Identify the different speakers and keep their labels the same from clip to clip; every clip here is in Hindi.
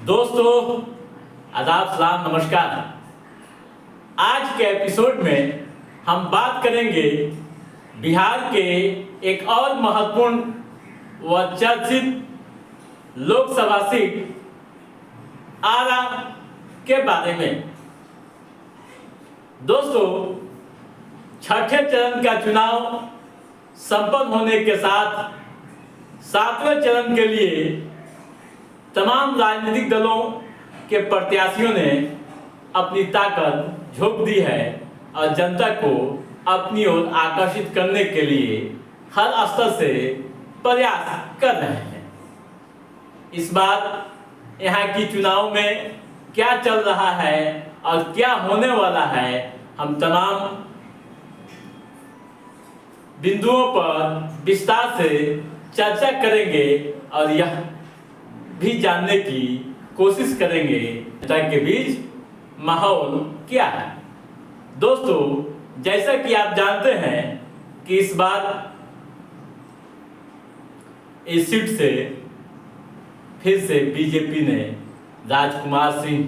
Speaker 1: दोस्तों आदाब सलाम नमस्कार। आज के एपिसोड में हम बात करेंगे बिहार के एक और महत्वपूर्ण व चर्चित लोकसभा सीट आरा के बारे में। दोस्तों, छठे चरण का चुनाव संपन्न होने के साथ सातवें चरण के लिए तमाम राजनीतिक दलों के प्रत्याशियों ने अपनी ताकत झोंक दी है और जनता को अपनी ओर आकर्षित करने के लिए हर स्तर से प्रयास कर रहे हैं। इस बार यहाँ की चुनाव में क्या चल रहा है और क्या होने वाला है, हम तमाम बिंदुओं पर विस्तार से चर्चा करेंगे और यह भी जानने की कोशिश करेंगे जनता के बीच माहौल क्या है। दोस्तों, जैसा कि आप जानते हैं कि इस बार इस सीट से फिर से बीजेपी ने राजकुमार सिंह,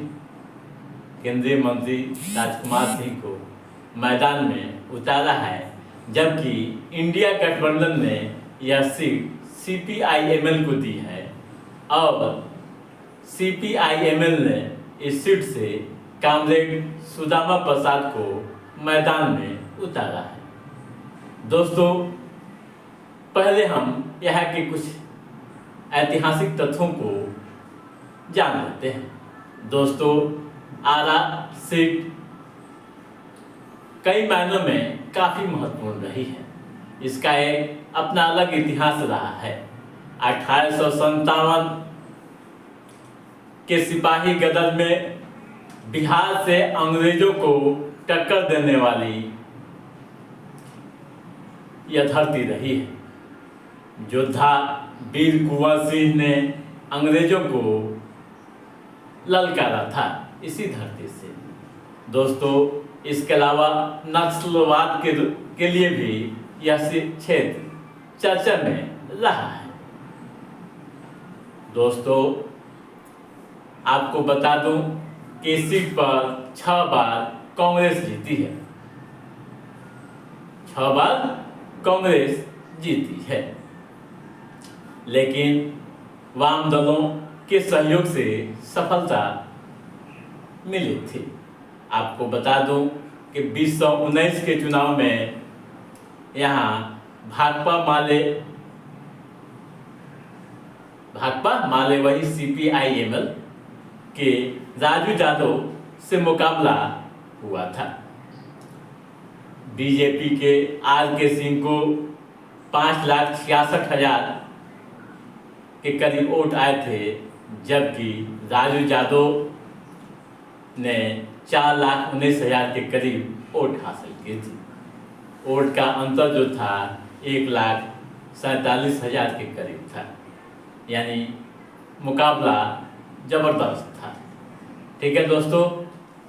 Speaker 1: केंद्रीय मंत्री राजकुमार सिंह को मैदान में उतारा है, जबकि इंडिया गठबंधन ने यह सीट CPI-ML को दी है और CPI-ML ने इस सीट से कामरेड सुदामा प्रसाद को मैदान में उतारा है। दोस्तों, पहले हम यहाँ के कुछ ऐतिहासिक तथ्यों को जान लेते हैं। दोस्तों, आरा सीट कई मायनों में काफ़ी महत्वपूर्ण रही है। इसका एक अपना अलग इतिहास रहा है। 1857 के सिपाही गदर में बिहार से अंग्रेजों को टक्कर देने वाली यह धरती रही है। योद्धा वीर कुंवर सिंह ने अंग्रेजों को ललकारा था इसी धरती से। दोस्तों, इसके अलावा नक्सलवाद के लिए भी यह क्षेत्र चर्चा में रहा है। दोस्तों, आपको बता दूं कि इस सीट पर 6 बार कांग्रेस जीती है। 6 बार कांग्रेस जीती है, लेकिन वाम दलों के सहयोग से सफलता मिली थी। आपको बता दूं कि 2019 के चुनाव में यहाँ भाकपा माले वही CPI-ML के राजू यादव से मुकाबला हुआ था। बीजेपी के RK सिंह को 5,66,000 के करीब वोट आए थे, जबकि राजू यादव ने 4,19,000 के करीब वोट हासिल किए थे। वोट का अंतर जो था 1,47,000 के करीब था, यानी मुकाबला जबरदस्त था। ठीक है दोस्तों,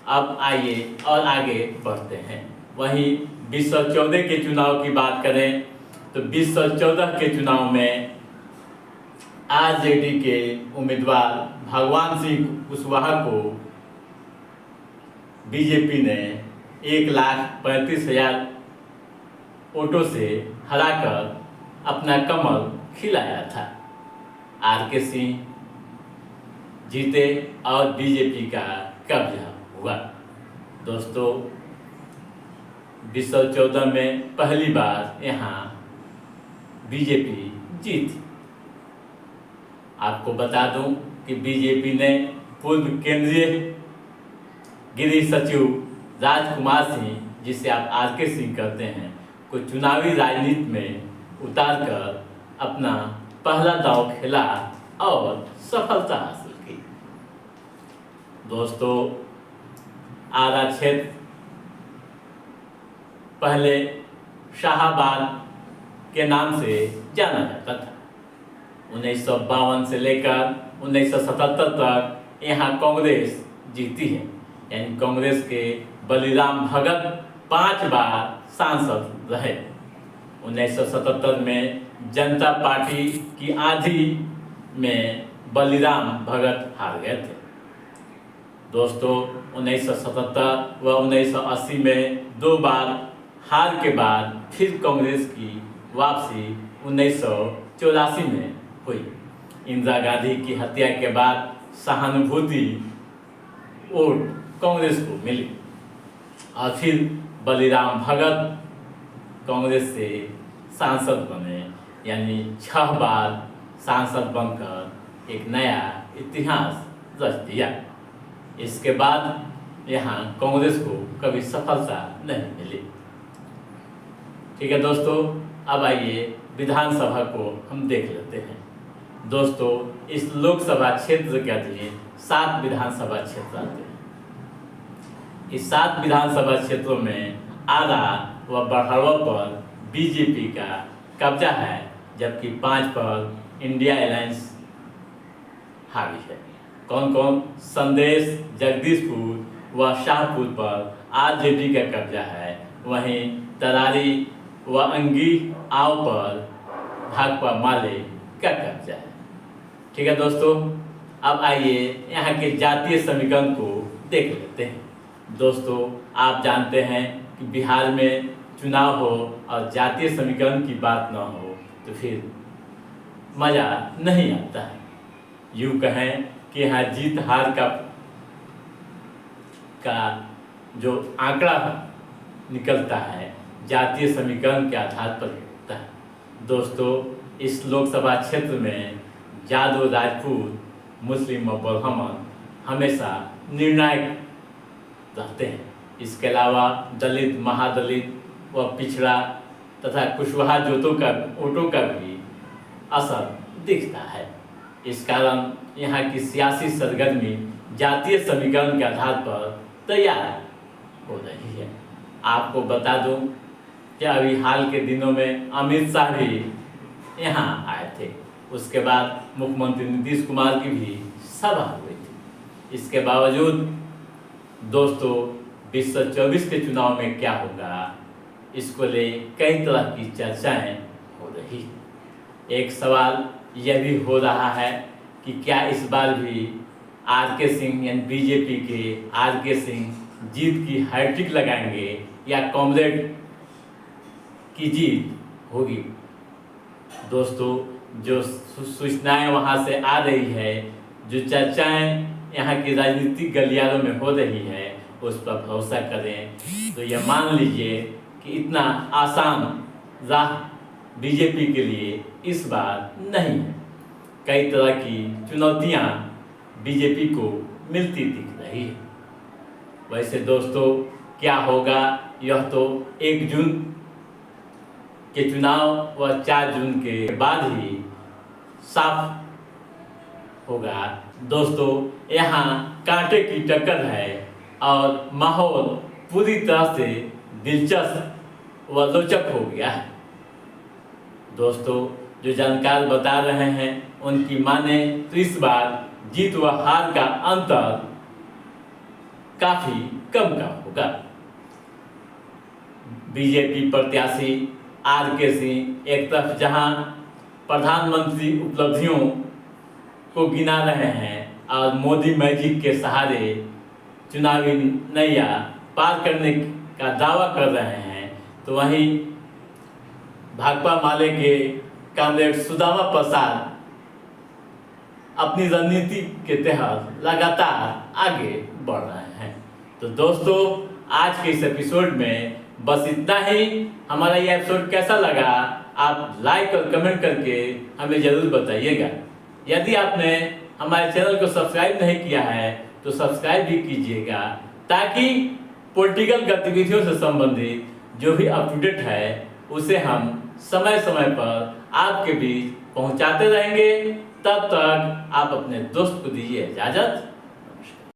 Speaker 1: अब आइए और आगे बढ़ते हैं। वहीं 2014 के चुनाव की बात करें तो 2014 के चुनाव में RJD के उम्मीदवार भगवान सिंह कुशवाहा को बीजेपी ने 1,35,000 वोटों से हराकर अपना कमल खिलाया था। RK सिंह जीते और बीजेपी का कब्जा हुआ। दोस्तों, 2014 में पहली बार यहाँ बीजेपी जीती। आपको बता दूं कि बीजेपी ने पूर्व केंद्रीय गृह सचिव राजकुमार सिंह, जिसे आप RK सिंह कहते हैं, को चुनावी राजनीति में उतारकर अपना पहला दांव खेला और सफलता हासिल की। दोस्तों, आरा क्षेत्र पहले शाहाबाद के नाम से जाना जाता था। 1952 से लेकर 1977 तक यहाँ कांग्रेस जीती है, यानी कांग्रेस के बलिराम भगत 5 बार सांसद रहे। 1977 में जनता पार्टी की आंधी में बलिराम भगत हार गए थे। दोस्तों 1977 व 1980 में 2 बार हार के बाद फिर कांग्रेस की वापसी 1984 में हुई। इंदिरा गांधी की हत्या के बाद सहानुभूति वोट कांग्रेस को मिली और फिर बलिराम भगत कांग्रेस से सांसद बने, यानी 6 बार सांसद बनकर एक नया इतिहास रच दिया। इसके बाद यहाँ कांग्रेस को कभी सफलता नहीं मिली। ठीक है दोस्तों, अब आइए विधानसभा को हम देख लेते हैं। दोस्तों, इस लोकसभा क्षेत्र के अधीन 7 विधानसभा क्षेत्र आते हैं। इस 7 विधानसभा क्षेत्रों में आधा व बड़हरवा पर बीजेपी का कब्जा है, जबकि 5 पर इंडिया अलायंस हावी है। कौन कौन? संदेश, जगदीशपुर व शाहपुर पर आरजेडी का कब्जा है, वहीं तरारी व अंगी आव पर भाकपा माले का कब्जा है। ठीक है दोस्तों, अब आइए यहाँ के जातीय समीकरण को देख लेते हैं। दोस्तों, आप जानते हैं कि बिहार में चुनाव हो और जातीय समीकरण की बात न हो तो फिर मज़ा नहीं आता है। यूँ कहें कि यहाँ जीत हार का जो आंकड़ा निकलता है जातीय समीकरण के आधार पर होता है। दोस्तों, इस लोकसभा क्षेत्र में यादव, राजपूत, मुस्लिम व ब्राह्मण हमेशा निर्णायक रहते हैं। इसके अलावा दलित, महादलित व पिछड़ा तथा कुशवाहा वोटों का भी असर दिखता है। इस कारण यहाँ की सियासी सरगर्मी जातीय समीकरण के आधार पर तैयार हो रही है। आपको बता दूं कि अभी हाल के दिनों में अमित शाह भी यहाँ आए थे। उसके बाद मुख्यमंत्री नीतीश कुमार की भी सभा हुई थी। इसके बावजूद दोस्तों 2024 के चुनाव में क्या होगा, इसको ले कई तरह की चर्चाएं हो रही। एक सवाल यह भी हो रहा है कि क्या इस बार भी आर.के. सिंह यानी बीजेपी के आर.के. सिंह जीत की हैट्रिक लगाएंगे या कॉमरेड की जीत होगी। दोस्तों, जो सूचनाएं वहां से आ रही है, जो चर्चाएं यहाँ की राजनीतिक गलियारों में हो रही है, उस पर भरोसा करें तो यह मान लीजिए कि इतना आसान राह बीजेपी के लिए इस बार नहीं है। कई तरह की चुनौतियां बीजेपी को मिलती दिख रही है। वैसे दोस्तों, क्या होगा यह तो 1 जून के चुनाव व 4 जून के बाद ही साफ होगा। दोस्तों, यहाँ कांटे की टक्कर है और माहौल पूरी तरह से दिलचस्प व रोचक हो गया है। दोस्तों, जो जानकार बता रहे हैं उनकी माने तो इस बार जीत व हार का अंतर काफी कम का होगा। बीजेपी प्रत्याशी आर.के. सिंह एक तरफ जहां प्रधानमंत्री उपलब्धियों को गिना रहे हैं और मोदी मैजिक के सहारे चुनावी नैया पार करने का दावा कर रहे हैं, तो वहीं भाकपा माले के कॉमरेड सुदामा प्रसाद अपनी रणनीति के तहत लगातार आगे बढ़ रहे हैं। तो दोस्तों, आज के इस एपिसोड में बस इतना ही। हमारा ये एपिसोड कैसा लगा आप लाइक और कमेंट करके हमें ज़रूर बताइएगा। यदि आपने हमारे चैनल को सब्सक्राइब नहीं किया है तो सब्सक्राइब भी कीजिएगा, ताकि पॉलिटिकल गतिविधियों से संबंधित जो भी अप टू डेट है उसे हम समय समय पर आपके बीच पहुंचाते रहेंगे। तब तक आप अपने दोस्त को दीजिए इजाज़त।